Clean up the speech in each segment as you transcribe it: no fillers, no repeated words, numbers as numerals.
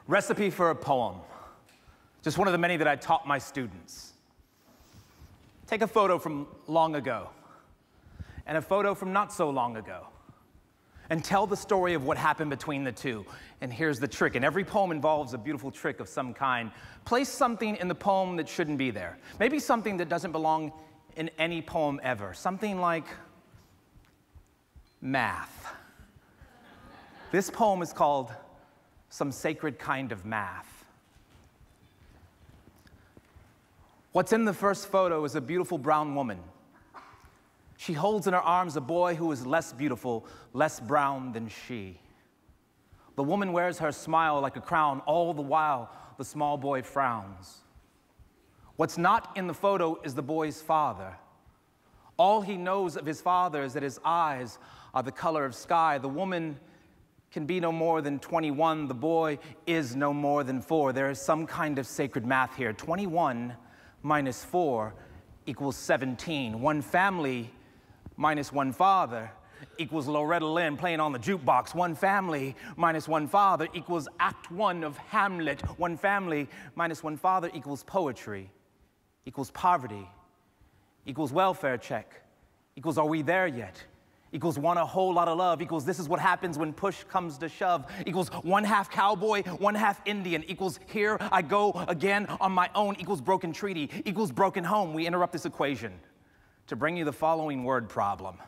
Recipe for a poem. Just one of the many that I taught my students. Take a photo from long ago and a photo from not so long ago and tell the story of what happened between the two. And here's the trick. And every poem involves a beautiful trick of some kind. Place something in the poem that shouldn't be there. Maybe something that doesn't belong in any poem ever. Something like math. This poem is called Some Sacred Kind of Math. What's in the first photo is a beautiful brown woman. She holds in her arms a boy who is less beautiful, less brown than she. The woman wears her smile like a crown, all the while the small boy frowns. What's not in the photo is the boy's father. All he knows of his father is that his eyes are the color of sky. The woman can be no more than 21. The boy is no more than 4. There is some kind of sacred math here. 21 minus 4 equals 17. One family minus one father equals Loretta Lynn playing on the jukebox. One family minus one father equals Act 1 of Hamlet. One family minus one father equals poetry, equals poverty, equals welfare check, equals are we there yet, equals want a whole lot of love, equals this is what happens when push comes to shove, equals 1/2 cowboy, 1/2 Indian, equals here I go again on my own, equals broken treaty, equals broken home. We interrupt this equation to bring you the following word problem.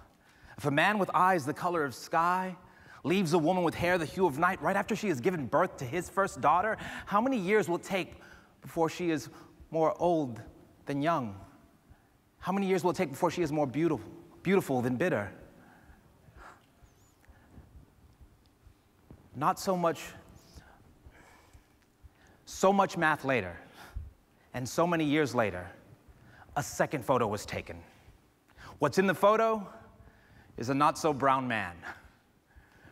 If a man with eyes the color of sky leaves a woman with hair the hue of night right after she has given birth to his first daughter, how many years will it take before she is more old than young? How many years will it take before she is more beautiful than bitter? Not so much math later, and so many years later, a second photo was taken. What's in the photo is a not-so-brown man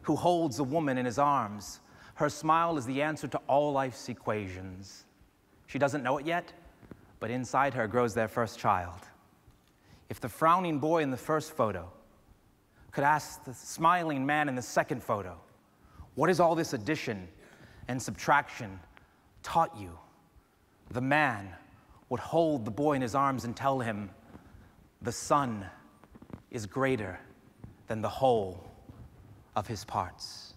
who holds a woman in his arms. Her smile is the answer to all life's equations. She doesn't know it yet, but inside her grows their first child. If the frowning boy in the first photo could ask the smiling man in the second photo, what is all this addition and subtraction taught you? The man would hold the boy in his arms and tell him, the sun is greater than the whole of his parts.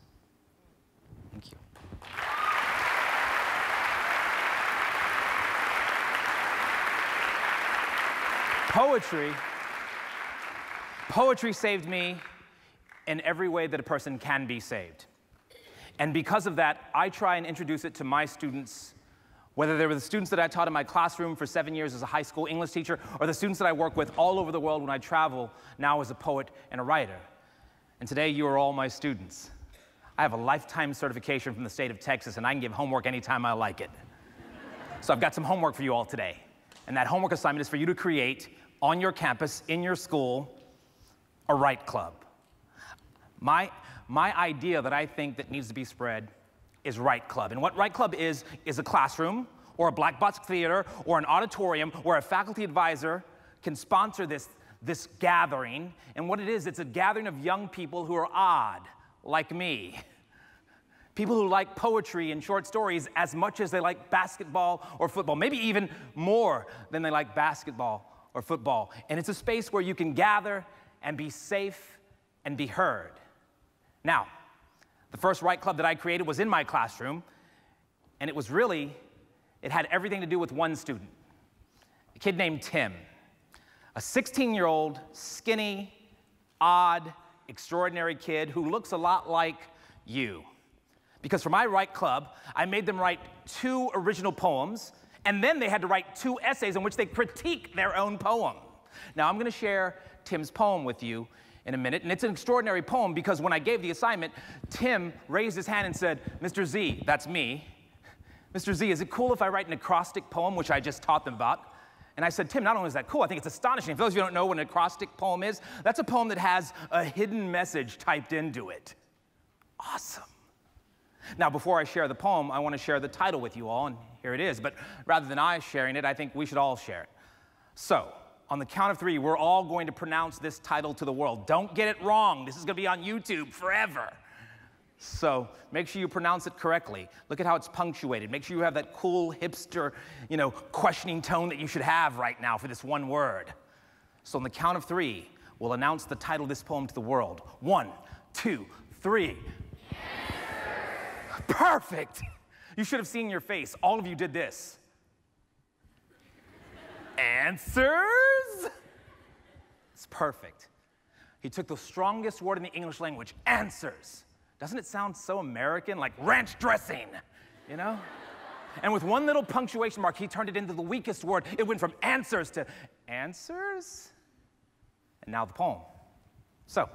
Thank you. Poetry saved me in every way that a person can be saved. And because of that, I try and introduce it to my students, whether they were the students that I taught in my classroom for 7 years as a high school English teacher, or the students that I work with all over the world when I travel now as a poet and a writer. And today, you are all my students. I have a lifetime certification from the state of Texas, and I can give homework anytime I like it. So I've got some homework for you all today. And that homework assignment is for you to create, on your campus, in your school, a write club. My idea that I think that needs to be spread is Write Club. And what Write Club is a classroom or a black box theater or an auditorium where a faculty advisor can sponsor this gathering. And what it is, it's a gathering of young people who are odd, like me. People who like poetry and short stories as much as they like basketball or football, maybe even more than they like basketball or football. And it's a space where you can gather and be safe and be heard. Now, the first Write Club that I created was in my classroom, and it had everything to do with one student, a kid named Tim, a 16-year-old, skinny, odd, extraordinary kid who looks a lot like you. Because for my Write Club, I made them write 2 original poems, and then they had to write 2 essays in which they critique their own poem. Now, I'm going to share Tim's poem with you in a minute, and it's an extraordinary poem because when I gave the assignment, Tim raised his hand and said, Mr. Z, that's me, Mr. Z, is it cool if I write an acrostic poem, which I just taught them about? And I said, Tim, not only is that cool, I think it's astonishing. For those of you who don't know what an acrostic poem is, that's a poem that has a hidden message typed into it. Awesome. Now, before I share the poem, I want to share the title with you all, and here it is. But rather than I sharing it, I think we should all share it. So, on the count of 3, we're all going to pronounce this title to the world. Don't get it wrong. This is going to be on YouTube forever. So make sure you pronounce it correctly. Look at how it's punctuated. Make sure you have that cool hipster, questioning tone that you should have right now for this one word. So on the count of 3, we'll announce the title of this poem to the world. 1, 2, 3. Answers. Perfect. You should have seen your face. All of you did this. Answers? It's perfect. He took the strongest word in the English language, answers. Doesn't it sound so American, like ranch dressing, And with one little punctuation mark, he turned it into the weakest word. It went from answers to answers. And now the poem. So,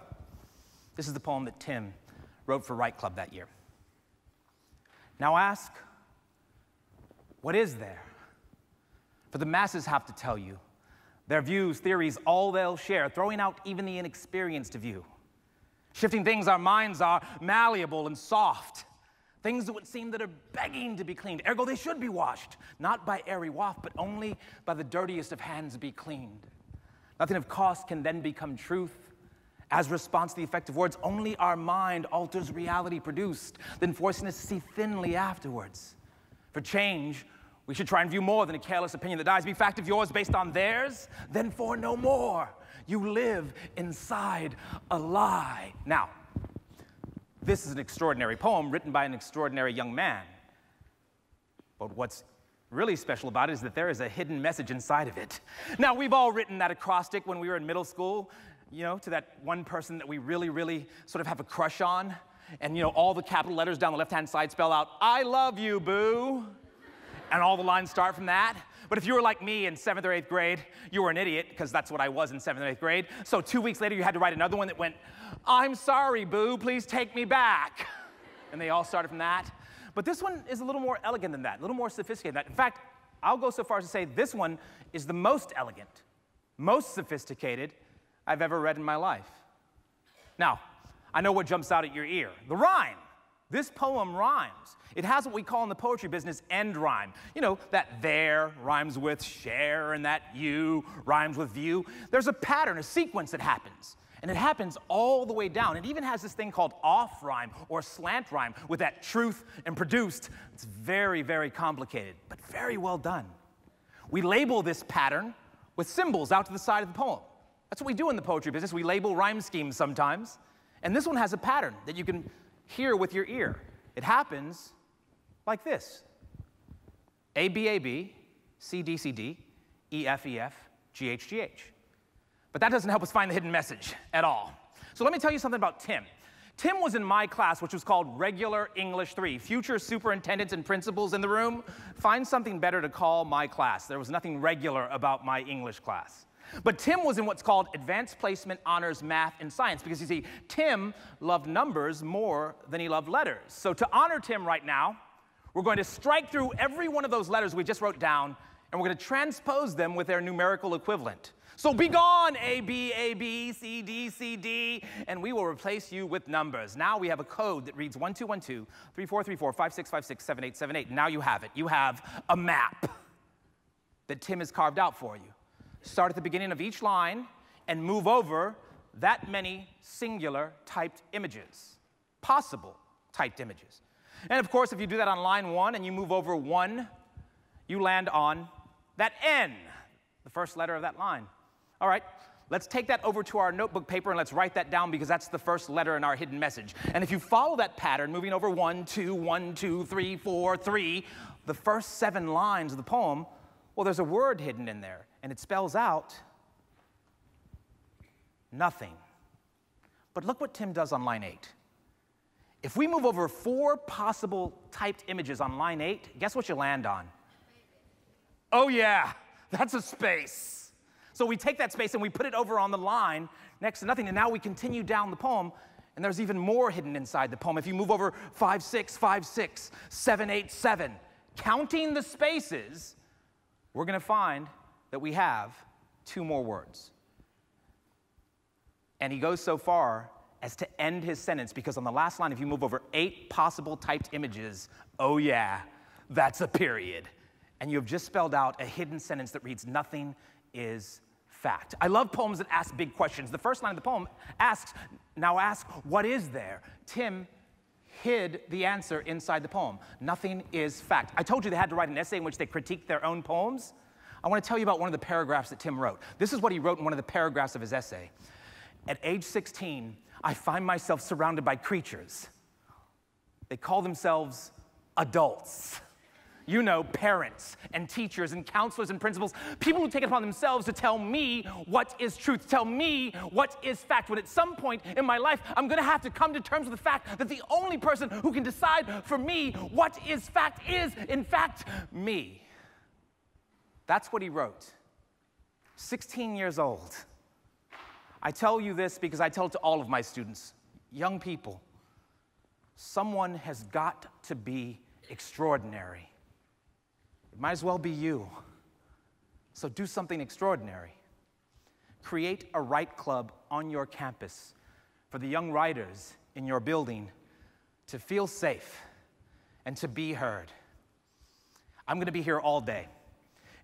this is the poem that Tim wrote for Write Club that year. Now ask, what is there? For the masses have to tell you. Their views, theories, all they'll share, throwing out even the inexperienced view. Shifting things our minds are malleable and soft. Things that would seem that are begging to be cleaned. Ergo, they should be washed. Not by airy waft, but only by the dirtiest of hands be cleaned. Nothing of cost can then become truth. As response to the effective words, only our mind alters reality produced, then forcing us to see thinly afterwards. For change, we should try and view more than a careless opinion that dies. Be fact of yours based on theirs, then for no more. You live inside a lie. Now, this is an extraordinary poem written by an extraordinary young man. But what's really special about it is that there is a hidden message inside of it. Now, we've all written that acrostic when we were in middle school, to that one person that we really, really sort of have a crush on. And, all the capital letters down the left-hand side spell out, I love you, boo. And all the lines start from that. But if you were like me in 7th or 8th grade, you were an idiot, because that's what I was in 7th and 8th grade. So 2 weeks later, you had to write another one that went, I'm sorry, boo, please take me back. And they all started from that. But this one is a little more elegant than that, a little more sophisticated than that. In fact, I'll go so far as to say this one is the most elegant, most sophisticated I've ever read in my life. Now, I know what jumps out at your ear, the rhyme. This poem rhymes. It has what we call in the poetry business end rhyme. That there rhymes with share and that you rhymes with view. There's a pattern, a sequence that happens. And it happens all the way down. It even has this thing called off rhyme or slant rhyme with that truth and produced. It's very, very complicated, but very well done. We label this pattern with symbols out to the side of the poem. That's what we do in the poetry business. We label rhyme schemes sometimes. And this one has a pattern that you can hear with your ear. It happens like this. A, B, A, B, C, D, C, D, E, F, E, F, G, H, G, H. But that doesn't help us find the hidden message at all. So let me tell you something about Tim. Tim was in my class, which was called Regular English 3. Future superintendents and principals in the room, find something better to call my class. There was nothing regular about my English class. But Tim was in what's called Advanced Placement Honors Math and Science, because you see, Tim loved numbers more than he loved letters. So to honor Tim right now, we're going to strike through every one of those letters we just wrote down, and we're going to transpose them with their numerical equivalent. So be gone, A, B, C, D, C, D, and we will replace you with numbers. Now we have a code that reads 1212, 3434, 5656, 7878. Now you have it. You have a map that Tim has carved out for you. Start at the beginning of each line and move over that many singular typed images, possible typed images. And of course, if you do that on line 1 and you move over 1, you land on that N, the first letter of that line. All right, let's take that over to our notebook paper and let's write that down, because that's the first letter in our hidden message. And if you follow that pattern, moving over 1, 2, 1, 2, 3, 4, 3, the first 7 lines of the poem, well, there's a word hidden in there, and it spells out nothing. But look what Tim does on line 8. If we move over 4 possible typed images on line 8, guess what you land on? Oh yeah, that's a space. So we take that space and we put it over on the line next to nothing, and now we continue down the poem, and there's even more hidden inside the poem. If you move over 5, 6, 5, 6, 7, 8, 7, counting the spaces, we're going to find that we have 2 more words. And he goes so far as to end his sentence, because on the last line, if you move over 8 possible typed images, oh yeah, that's a period. And you have just spelled out a hidden sentence that reads, nothing is fact. I love poems that ask big questions. The first line of the poem asks, now ask, what is there? Tim, hid the answer inside the poem. Nothing is fact. I told you they had to write an essay in which they critiqued their own poems. I want to tell you about one of the paragraphs that Tim wrote. This is what he wrote in one of the paragraphs of his essay. At age 16, I find myself surrounded by creatures. They call themselves adults. You know, parents and teachers and counselors and principals, people who take it upon themselves to tell me what is truth, to tell me what is fact, when at some point in my life, I'm gonna have to come to terms with the fact that the only person who can decide for me what is fact is, in fact, me. That's what he wrote. 16 years old. I tell you this because I tell it to all of my students, young people, someone has got to be extraordinary. It might as well be you. So do something extraordinary. Create a write club on your campus for the young writers in your building to feel safe and to be heard. I'm going to be here all day.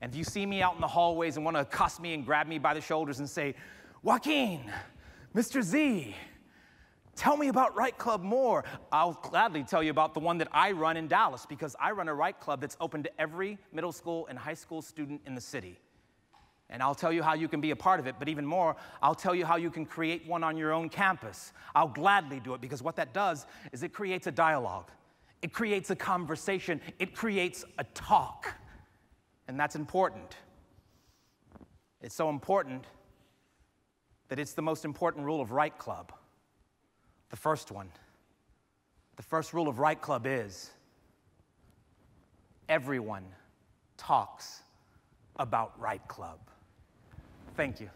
And if you see me out in the hallways and want to accost me and grab me by the shoulders and say, Joaquin, Mr. Z, tell me about Write Club more, I'll gladly tell you about the one that I run in Dallas, because I run a Write Club that's open to every middle school and high school student in the city. And I'll tell you how you can be a part of it, but even more, I'll tell you how you can create one on your own campus. I'll gladly do it, because what that does is it creates a dialogue. It creates a conversation. It creates a talk. And that's important. It's so important that it's the most important rule of Write Club. The first one. The first rule of Write Club is everyone talks about Write Club. Thank you.